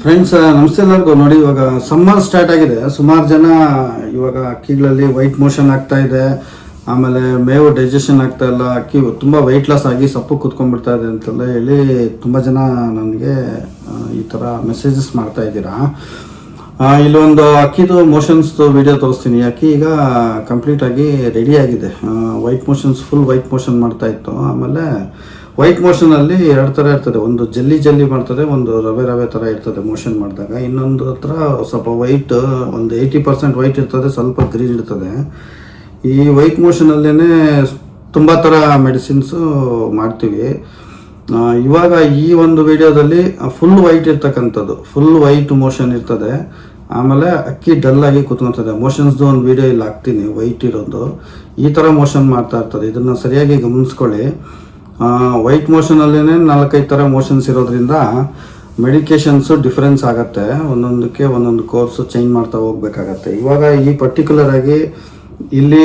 Friends ನಮಸ್ತೆ ಎಲ್ಲರಿಗೂ. ನೋಡಿ, ಇವಾಗ ಸಮ್ಮರ್ ಸ್ಟಾರ್ಟ್ ಆಗಿದೆ. ಸುಮಾರು ಜನ ಇವಾಗ ಅಕ್ಕಿಗಳಲ್ಲಿ ವೈಟ್ ಮೋಷನ್ ಆಗ್ತಾ ಇದೆ, ಆಮೇಲೆ ಮೇವು ಡೈಜೆಷನ್ ಆಗ್ತಾ ಇಲ್ಲ, ಅಕ್ಕಿ ತುಂಬ ವೆಯ್ಟ್ ಲಾಸ್ ಆಗಿ ಸಪ್ಪು ಕೂತ್ಕೊಂಡ್ಬಿಡ್ತಾ ಇದೆ ಅಂತೆಲ್ಲ ಹೇಳಿ ತುಂಬ ಜನ ನನಗೆ ಈ ಥರ ಮೆಸೇಜಸ್ ಮಾಡ್ತಾ ಇದ್ದೀರಾ. ಇಲ್ಲೊಂದು ಅಕ್ಕಿದು ಮೋಷನ್ಸ್ದು ವಿಡಿಯೋ ತೋರಿಸ್ತೀನಿ. ಅಕ್ಕಿ ಈಗ ಕಂಪ್ಲೀಟಾಗಿ ರೆಡಿ ಆಗಿದೆ. White motions full white motion ಮಾಡ್ತಾ ಇತ್ತು. ಆಮೇಲೆ ವೈಟ್ ಮೋಷನಲ್ಲಿ ಎರಡು ಥರ ಇರ್ತದೆ. ಒಂದು ಜಲ್ಲಿ ಮಾಡ್ತದೆ, ಒಂದು ರವೆ ಥರ ಇರ್ತದೆ ಮೋಷನ್ ಮಾಡಿದಾಗ. ಇನ್ನೊಂದು ಹತ್ರ ಸ್ವಲ್ಪ ವೈಟ್, ಒಂದು 80% ವೈಟ್ ಇರ್ತದೆ, ಸ್ವಲ್ಪ ಗ್ರೀನ್ ಇರ್ತದೆ. ಈ ವೈಟ್ ಮೋಷನಲ್ಲೇ ತುಂಬ ಥರ ಮೆಡಿಸಿನ್ಸು ಮಾಡ್ತೀವಿ. ಇವಾಗ ಈ ಒಂದು ವಿಡಿಯೋದಲ್ಲಿ ಫುಲ್ ವೈಟ್ ಇರ್ತಕ್ಕಂಥದ್ದು, ಫುಲ್ ವೈಟ್ ಮೋಷನ್ ಇರ್ತದೆ. ಆಮೇಲೆ ಅಕ್ಕಿ ಡಲ್ಲಾಗಿ ಕೂತ್ಕೊತದೆ. ಮೋಷನ್ಸ್ದು ಒಂದು ವಿಡಿಯೋ ಇಲ್ಲಿ ಹಾಕ್ತೀನಿ, ವೈಟ್ ಇರೋದು. ಈ ಥರ ಮೋಷನ್ ಮಾಡ್ತಾ ಇರ್ತದೆ. ಇದನ್ನು ಸರಿಯಾಗಿ ಗಮನಿಸ್ಕೊಳ್ಳಿ. ವೈಟ್ ಮೋಷನಲ್ಲೇ 4-5 ಥರ ಮೋಷನ್ಸ್ ಇರೋದ್ರಿಂದ ಮೆಡಿಕೇಶನ್ಸು ಡಿಫ್ರೆನ್ಸ್ ಆಗುತ್ತೆ. ಒಂದೊಂದಕ್ಕೆ ಒಂದೊಂದು ಕೋರ್ಸು ಚೇಂಜ್ ಮಾಡ್ತಾ ಹೋಗ್ಬೇಕಾಗತ್ತೆ. ಇವಾಗ ಈ ಪರ್ಟಿಕ್ಯುಲರ್ ಆಗಿ ಇಲ್ಲಿ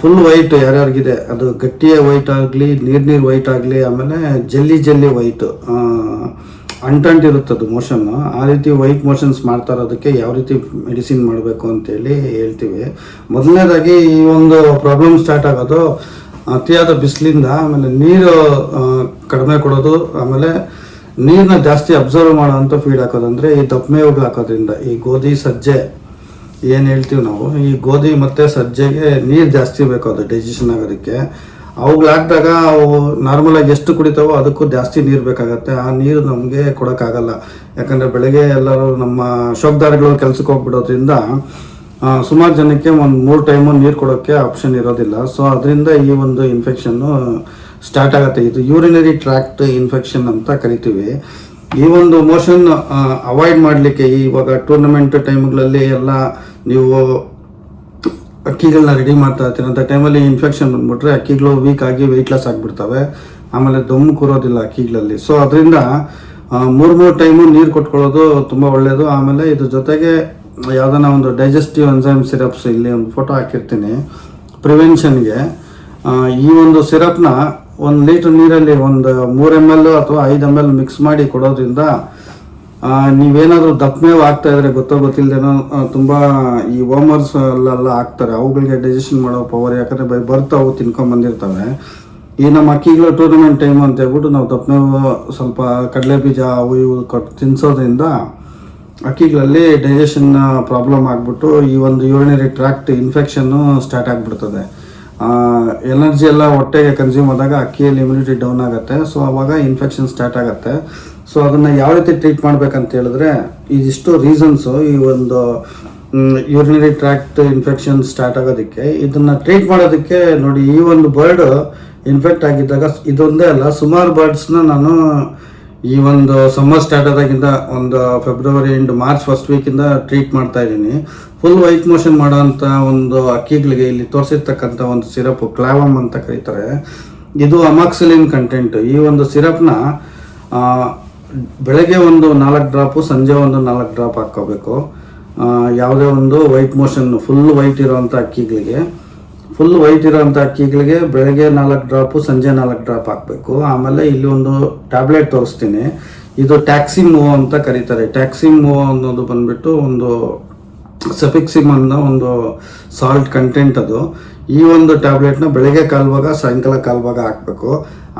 ಫುಲ್ ವೈಟ್ ಯಾರ್ಯಾರಿಗಿದೆ, ಅದು ಗಟ್ಟಿಯ ವೈಟ್ ಆಗಲಿ, ನೀರು ವೈಟ್ ಆಗಲಿ, ಆಮೇಲೆ ಜಲ್ಲಿ ವೈಟ್ ಅಂಟಿರುತ್ತದು ಮೋಷನ್ನು. ಆ ರೀತಿ ವೈಟ್ ಮೋಷನ್ಸ್ ಮಾಡ್ತಾ ಇರೋದಕ್ಕೆ ಯಾವ ರೀತಿ ಮೆಡಿಸಿನ್ ಮಾಡಬೇಕು ಅಂತೇಳಿ ಹೇಳ್ತೀವಿ. ಮೊದಲನೇದಾಗಿ ಈ ಒಂದು ಪ್ರಾಬ್ಲಮ್ ಸ್ಟಾರ್ಟ್ ಆಗೋದು ಅತಿಯಾದ ಬಿಸಿಲಿಂದ. ಆಮೇಲೆ ನೀರು ಕಡಿಮೆ ಕೊಡೋದು, ಆಮೇಲೆ ನೀರನ್ನ ಜಾಸ್ತಿ ಅಬ್ಸರ್ವ್ ಮಾಡೋವಂಥ ಫೀಡ್ ಹಾಕೋದು. ಅಂದರೆ ಈ ದಪ್ಪ ಮೇವುಗಳು ಹಾಕೋದ್ರಿಂದ, ಈ ಗೋಧಿ ಸಜ್ಜೆ ಏನು ಹೇಳ್ತೀವಿ ನಾವು, ಈ ಗೋಧಿ ಮತ್ತು ಸಜ್ಜೆಗೆ ನೀರು ಜಾಸ್ತಿ ಬೇಕು ಅದು ಡೈಜೆಷನ್ ಆಗೋದಕ್ಕೆ. ಅವುಗಳು ಹಾಕಿದಾಗ ಅವು ನಾರ್ಮಲಾಗಿ ಎಷ್ಟು ಕುಡಿತಾವೋ ಅದಕ್ಕೂ ಜಾಸ್ತಿ ನೀರು ಬೇಕಾಗತ್ತೆ. ಆ ನೀರು ನಮಗೆ ಕೊಡೋಕ್ಕಾಗಲ್ಲ. ಯಾಕಂದರೆ ಬೆಳಗ್ಗೆ ಎಲ್ಲರೂ ನಮ್ಮ ಶೋಕ್ದಾರಿಗಳು ಕೆಲಸಕ್ಕೆ ಹೋಗ್ಬಿಡೋದ್ರಿಂದ ಸುಮಾರು ಜನಕ್ಕೆ ಒಂದು 3 ಟೈಮು ನೀರು ಕೊಡೋಕ್ಕೆ ಆಪ್ಷನ್ ಇರೋದಿಲ್ಲ. ಸೊ ಅದರಿಂದ ಈ ಒಂದು ಇನ್ಫೆಕ್ಷನ್ನು ಸ್ಟಾರ್ಟ್ ಆಗುತ್ತೆ. ಇದು ಯೂರಿನರಿ ಟ್ರ್ಯಾಕ್ಟ್ ಇನ್ಫೆಕ್ಷನ್ ಅಂತ ಕರಿತೀವಿ. ಈ ಒಂದು ಮೋಷನ್ ಅವಾಯ್ಡ್ ಮಾಡಲಿಕ್ಕೆ ಇವಾಗ ಟೂರ್ನಮೆಂಟ್ ಟೈಮ್ಗಳಲ್ಲಿ ಎಲ್ಲ ನೀವು ಅಕ್ಕಿಗಳನ್ನ ರೆಡಿ ಮಾಡ್ತಾ ಇರ್ತೀರ ಅಂತ ಟೈಮಲ್ಲಿ ಇನ್ಫೆಕ್ಷನ್ ಬಂದ್ಬಿಟ್ರೆ ಅಕ್ಕಿಗಳು ವೀಕ್ ಆಗಿ ವೆಯ್ಟ್ ಲಾಸ್ ಆಗಿಬಿಡ್ತವೆ. ಆಮೇಲೆ ದಮ್ಮು ಕೂರೋದಿಲ್ಲ ಅಕ್ಕಿಗಳಲ್ಲಿ. ಸೊ ಅದರಿಂದ 3 ಟೈಮು ನೀರು ಕೊಟ್ಕೊಳ್ಳೋದು ತುಂಬ ಒಳ್ಳೆಯದು. ಆಮೇಲೆ ಇದ್ರ ಜೊತೆಗೆ ಯಾವುದನ್ನ ಒಂದು ಡೈಜೆಸ್ಟಿವ್ ಎನ್ಸೈಮ್ ಸಿರಪ್ಸ್, ಇಲ್ಲಿ ಒಂದು ಫೋಟೋ ಹಾಕಿರ್ತೀನಿ, ಪ್ರಿವೆನ್ಷನ್ಗೆ. ಈ ಒಂದು ಸಿರಪ್ನ 1 ಲೀಟ್ರ್ ನೀರಲ್ಲಿ ಒಂದು 3 ml ಅಥವಾ 5 ml ಮಿಕ್ಸ್ ಮಾಡಿ ಕೊಡೋದ್ರಿಂದ ನೀವೇನಾದರೂ ದಪ್ಪ ಮೇವು ಆಗ್ತಾ ಇದ್ರೆ ಗೊತ್ತಿಲ್ಲದೇನೋ ತುಂಬ ಈ ವಾಮರ್ಸ್ ಅಲ್ಲೆಲ್ಲ ಹಾಕ್ತಾರೆ. ಅವುಗಳಿಗೆ ಡೈಜೆಷನ್ ಮಾಡೋ ಪವರ್, ಯಾಕಂದರೆ ಬರ್ತಾವು ತಿನ್ಕೊಂಬಂದಿರ್ತವೆ. ಈ ನಮ್ಮ ಅಕ್ಕಿಗಳು ಟೂರ್ನಮೆಂಟ್ ಟೈಮ್ ಅಂತ ಹೇಳ್ಬಿಟ್ಟು ನಾವು ದಪ್ಪ ಮೇವು ಸ್ವಲ್ಪ ಕಡಲೆ ಬೀಜ ಅವು ಇವು ಕೊಟ್ಟು ತಿನ್ನಿಸೋದ್ರಿಂದ ಅಕ್ಕಿಗಳಲ್ಲಿ ಡೈಜೆಷನ್ ಪ್ರಾಬ್ಲಮ್ ಆಗಿಬಿಟ್ಟು ಈ ಒಂದು ಯೂರಿನರಿ ಟ್ರ್ಯಾಕ್ಟ್ ಇನ್ಫೆಕ್ಷನ್ನು ಸ್ಟಾರ್ಟ್ ಆಗಿಬಿಡ್ತದೆ. ಎನರ್ಜಿ ಎಲ್ಲ ಹೊಟ್ಟೆಗೆ ಕನ್ಸ್ಯೂಮ್ ಆದಾಗ ಅಕ್ಕಿಯಲ್ಲಿ ಇಮ್ಯುನಿಟಿ ಡೌನ್ ಆಗುತ್ತೆ. ಸೊ ಆವಾಗ ಇನ್ಫೆಕ್ಷನ್ ಸ್ಟಾರ್ಟ್ ಆಗುತ್ತೆ. ಸೊ ಅದನ್ನು ಯಾವ ರೀತಿ ಟ್ರೀಟ್ ಮಾಡಬೇಕಂತ ಹೇಳಿದ್ರೆ, ಇದಿಷ್ಟು ರೀಸನ್ಸು ಈ ಒಂದು ಯೂರಿನರಿ ಟ್ರ್ಯಾಕ್ಟ್ ಇನ್ಫೆಕ್ಷನ್ ಸ್ಟಾರ್ಟ್ ಆಗೋದಕ್ಕೆ. ಇದನ್ನು ಟ್ರೀಟ್ ಮಾಡೋದಕ್ಕೆ ನೋಡಿ, ಈ ಒಂದು ಬರ್ಡ್ ಇನ್ಫೆಕ್ಟ್ ಆಗಿದ್ದಾಗ ಇದೊಂದೇ ಅಲ್ಲ, ಸುಮಾರು ಬರ್ಡ್ಸ್ನ ನಾನು ಈ ಒಂದು ಸಮ್ಮರ್ ಸ್ಟಾರ್ಟ್ ಆದಾಗಿಂದ ಒಂದು ಫೆಬ್ರವರಿ ಎಂಡ್ ಮಾರ್ಚ್ ಫಸ್ಟ್ ವೀಕಿಂದ ಟ್ರೀಟ್ ಮಾಡ್ತಾ ಇದ್ದೀನಿ. ಫುಲ್ ವೈಟ್ ಮೋಷನ್ ಮಾಡೋಂಥ ಒಂದು ಅಕ್ಕಿಗಳಿಗೆ ಇಲ್ಲಿ ತೋರಿಸಿರ್ತಕ್ಕಂಥ ಒಂದು ಸಿರಪ್ ಕ್ಲಾವಮ್ ಅಂತ ಕರೀತಾರೆ. ಇದು ಅಮಾಕ್ಸಿಲಿನ್ ಕಂಟೆಂಟ್. ಈ ಒಂದು ಸಿರಪ್ನ ಬೆಳಗ್ಗೆ ಒಂದು 4 ಡ್ರಾಪು, ಸಂಜೆ ಒಂದು 4 ಡ್ರಾಪ್ ಹಾಕ್ಕೋಬೇಕು. ಯಾವುದೇ ಒಂದು ವೈಟ್ ಮೋಷನ್ ಫುಲ್ ವೈಟ್ ಇರೋವಂಥ ಅಕ್ಕಿಗಳಿಗೆ, ಬೆಳಗ್ಗೆ 4 ಡ್ರಾಪು, ಸಂಜೆ 4 ಡ್ರಾಪ್ ಹಾಕಬೇಕು. ಆಮೇಲೆ ಇಲ್ಲಿ ಒಂದು ಟ್ಯಾಬ್ಲೆಟ್ ತೋರಿಸ್ತೀನಿ. ಇದು ಟ್ಯಾಕ್ಸಿಮೋ ಅಂತ ಕರೀತಾರೆ. ಟ್ಯಾಕ್ಸಿಮೋ ಅನ್ನೋದು ಬಂದ್ಬಿಟ್ಟು ಒಂದು ಸೆಪಿಕ್ಸಿಮ್ ಅನ್ನೋ ಒಂದು ಸಾಲ್ಟ್ ಕಂಟೆಂಟ್ ಅದು. ಈ ಒಂದು ಟ್ಯಾಬ್ಲೆಟ್ನ ಬೆಳಗ್ಗೆ 1/4 ಭಾಗ, ಸಾಯಂಕಾಲ 1/4 ಭಾಗ ಹಾಕಬೇಕು.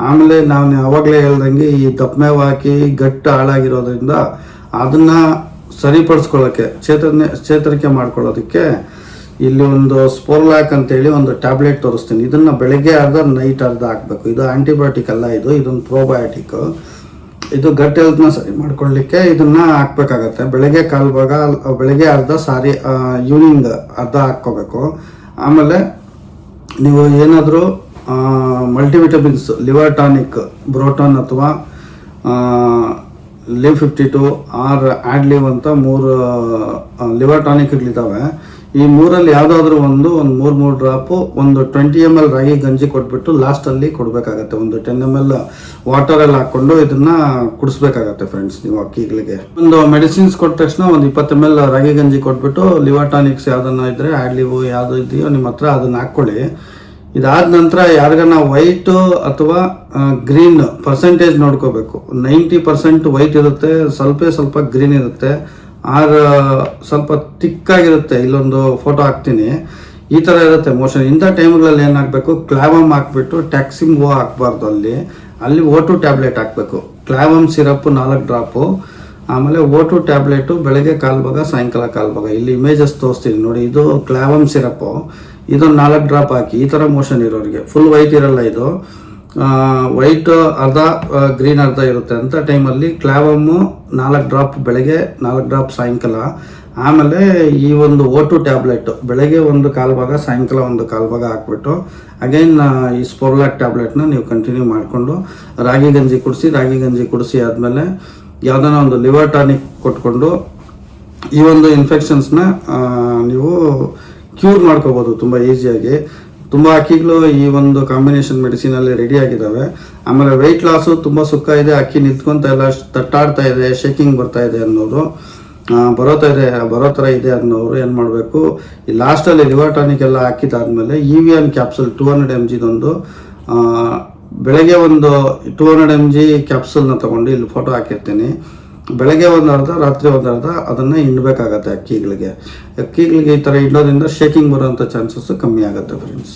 ಆಮೇಲೆ ನಾನು ಆವಾಗಲೇ ಹೇಳ್ದಂಗೆ ಈ ದಪ್ಪ ಮೇವು ಹಾಕಿ ಗಟ್ಟು ಹಾಳಾಗಿರೋದ್ರಿಂದ ಅದನ್ನು ಸರಿಪಡಿಸ್ಕೊಳ್ಳೋಕ್ಕೆ, ಚೇತರಿಕೆ ಮಾಡ್ಕೊಳ್ಳೋದಕ್ಕೆ ಇಲ್ಲಿ ಒಂದು ಸ್ಪೋರ್ಲಾಕ್ ಅಂತೇಳಿ ಒಂದು ಟ್ಯಾಬ್ಲೆಟ್ ತೋರಿಸ್ತೀನಿ. ಇದನ್ನು ಬೆಳಗ್ಗೆ ಅರ್ಧ, ನೈಟ್ ಅರ್ಧ ಹಾಕಬೇಕು. ಇದು ಆಂಟಿಬಯೋಟಿಕ್ ಅಲ್ಲ, ಇದೊಂದು ಪ್ರೋಬಯೋಟಿಕ್. ಇದು ಗಟ್ ಹೆಲ್ತ್ನ ಸರಿ ಮಾಡ್ಕೊಳ್ಳಿಕ್ಕೆ ಇದನ್ನು ಹಾಕ್ಬೇಕಾಗತ್ತೆ. ಬೆಳಗ್ಗೆ 1/4 ಭಾಗ, ಬೆಳಗ್ಗೆ ಅರ್ಧ, ಈವ್ನಿಂಗ್ ಅರ್ಧ ಹಾಕ್ಕೋಬೇಕು. ಆಮೇಲೆ ನೀವು ಏನಾದರೂ ಮಲ್ಟಿವಿಟಮಿನ್ಸ್, ಲಿವರ್ ಟಾನಿಕ್, ಬ್ರೋಟಾನ್ ಅಥವಾ ಲಿವ್ 52 ಆರ್ ಆ್ಯಡ್ ಲಿವ್ ಅಂತ 3 ಲಿವರ್ ಟಾನಿಕ್ಗಳಿದ್ದಾವೆ. ಈ 3ರಲ್ಲಿ ಯಾವುದಾದ್ರೂ ಒಂದು 3 ಡ್ರಾಪು, ಒಂದು 20 ml ರಾಗಿ ಗಂಜಿ ಕೊಟ್ಬಿಟ್ಟು ಲಾಸ್ಟಲ್ಲಿ ಕೊಡಬೇಕಾಗತ್ತೆ. ಒಂದು 10 ml ವಾಟರಲ್ಲಿ ಹಾಕ್ಕೊಂಡು ಇದನ್ನು ಕುಡಿಸ್ಬೇಕಾಗತ್ತೆ ಫ್ರೆಂಡ್ಸ್ ನೀವು ಅಕ್ಕಿಗಳಿಗೆ. ಒಂದು ಮೆಡಿಸಿನ್ಸ್ ಕೊಟ್ಟ ತಕ್ಷಣ ಒಂದು 20 ml ರಾಗಿ ಗಂಜಿ ಕೊಟ್ಬಿಟ್ಟು ಲಿವರ್ ಟಾನಿಕ್ಸ್ ಯಾವುದನ್ನ ಇದ್ದರೆ, ಆ್ಯಡ್ ಲಿವ್ ಯಾವುದು ಇದೆಯೋ ನಿಮ್ಮ ಹತ್ರ ಅದನ್ನು ಹಾಕ್ಕೊಳ್ಳಿ. ಇದಾದ ನಂತರ ಯಾರಿಗಾನ ವೈಟು ಅಥವಾ ಗ್ರೀನ್ ಪರ್ಸೆಂಟೇಜ್ ನೋಡ್ಕೋಬೇಕು. 90% ವೈಟ್ ಇರುತ್ತೆ, ಸ್ವಲ್ಪ ಗ್ರೀನ್ ಇರುತ್ತೆ, ಆರ್ ಸ್ವಲ್ಪ ತಿಕ್ಕಾಗಿರುತ್ತೆ. ಇಲ್ಲೊಂದು ಫೋಟೋ ಹಾಕ್ತೀನಿ, ಈ ಥರ ಇರುತ್ತೆ ಮೋಷನ್. ಇಂಥ ಟೈಮ್ಗಳಲ್ಲಿ ಏನಾಗಬೇಕು, ಕ್ಲಾವಮ್ ಹಾಕ್ಬಿಟ್ಟು ಟ್ಯಾಕ್ಸಿಮ್ ಓ ಹಾಕ್ಬಾರ್ದು, ಅಲ್ಲಿ O2 ಟ್ಯಾಬ್ಲೆಟ್ ಹಾಕಬೇಕು. ಕ್ಲಾವಮ್ ಸಿರಪ್ಪು 4 ಡ್ರಾಪು, ಆಮೇಲೆ O2 ಟ್ಯಾಬ್ಲೆಟು ಬೆಳಗ್ಗೆ 1/4 ಭಾಗ, ಸಾಯಂಕಾಲ 1/4 ಭಾಗ. ಇಲ್ಲಿ ಇಮೇಜಸ್ ತೋರಿಸ್ತೀನಿ ನೋಡಿ, ಇದು ಕ್ಲಾವಮ್ ಸಿರಪ್ಪು, ಇದೊಂದು 4 ಡ್ರಾಪ್ ಹಾಕಿ. ಈ ಥರ ಮೋಷನ್ ಇರೋರಿಗೆ, ಫುಲ್ ವೈಟ್ ಇರಲ್ಲ, ಇದು ವೈಟ್ ಅರ್ಧ ಗ್ರೀನ್ ಅರ್ಧ ಇರುತ್ತೆ. ಅಂಥ ಟೈಮಲ್ಲಿ ಕ್ಲಾವಮ್ಮು 4 ಡ್ರಾಪ್ ಬೆಳಗ್ಗೆ, 4 ಡ್ರಾಪ್ ಸಾಯಂಕಾಲ. ಆಮೇಲೆ ಈ ಒಂದು O2 ಟ್ಯಾಬ್ಲೆಟ್ ಬೆಳಗ್ಗೆ 1/4 ಭಾಗ, ಸಾಯಂಕಾಲ 1/4 ಭಾಗ ಹಾಕ್ಬಿಟ್ಟು ಅಗೈನ್ ಈ ಸ್ಪೋರ್ಲಾಕ್ ಟ್ಯಾಬ್ಲೆಟ್ನ ನೀವು ಕಂಟಿನ್ಯೂ ಮಾಡಿಕೊಂಡು ರಾಗಿ ಗಂಜಿ ಕುಡಿಸಿ ಆದಮೇಲೆ ಯಾವುದಾನ ಒಂದು ಲಿವರ್ ಟಾನಿಕ್ ಕೊಟ್ಕೊಂಡು ಈ ಒಂದು ಇನ್ಫೆಕ್ಷನ್ಸ್ನ ನೀವು ಕ್ಯೂರ್ ಮಾಡ್ಕೋಬೋದು ತುಂಬ ಈಸಿಯಾಗಿ. ತುಂಬ ಅಕ್ಕಿಗಳು ಈ ಒಂದು ಕಾಂಬಿನೇಷನ್ ಮೆಡಿಸಿನಲ್ಲಿ ರೆಡಿ ಆಗಿದ್ದಾವೆ. ಆಮೇಲೆ ವೆಯ್ಟ್ ಲಾಸು ತುಂಬ ಸುಖ ಇದೆ, ಅಕ್ಕಿ ನಿಂತ್ಕೊತಾ ಇಲ್ಲ, ತಟ್ಟಾಡ್ತಾ ಇದೆ, ಶೇಕಿಂಗ್ ಬರ್ತಾ ಇದೆ ಅನ್ನೋರು, ಬರೋ ಥರ ಇದೆ ಅನ್ನೋರು ಏನು ಮಾಡಬೇಕು, ಈ ಲಾಸ್ಟಲ್ಲಿ ಲಿವರ್ ಟಾನಿಕ್ ಎಲ್ಲ ಹಾಕಿದಾದ್ಮೇಲೆ EVN ಕ್ಯಾಪ್ಸುಲ್ 200 mg ಬೆಳಗ್ಗೆ ಒಂದು 200 mg ಕ್ಯಾಪ್ಸುಲ್ನ ತೊಗೊಂಡು ಇಲ್ಲಿ ಫೋಟೋ ಹಾಕಿರ್ತೀನಿ. ಬೆಳಗ್ಗೆ 1 ಅರ್ಧ, ರಾತ್ರಿ 1 ಅರ್ಧ ಅದನ್ನು ಹಿಂಡಬೇಕಾಗತ್ತೆ ಅಕ್ಕಿಗಳಿಗೆ. ಈ ಥರ ಹಿಂಡೋದ್ರಿಂದ ಶೇಕಿಂಗ್ ಬರೋಂಥ ಚಾನ್ಸಸ್ಸು ಕಮ್ಮಿ ಆಗುತ್ತೆ ಫ್ರೆಂಡ್ಸ್.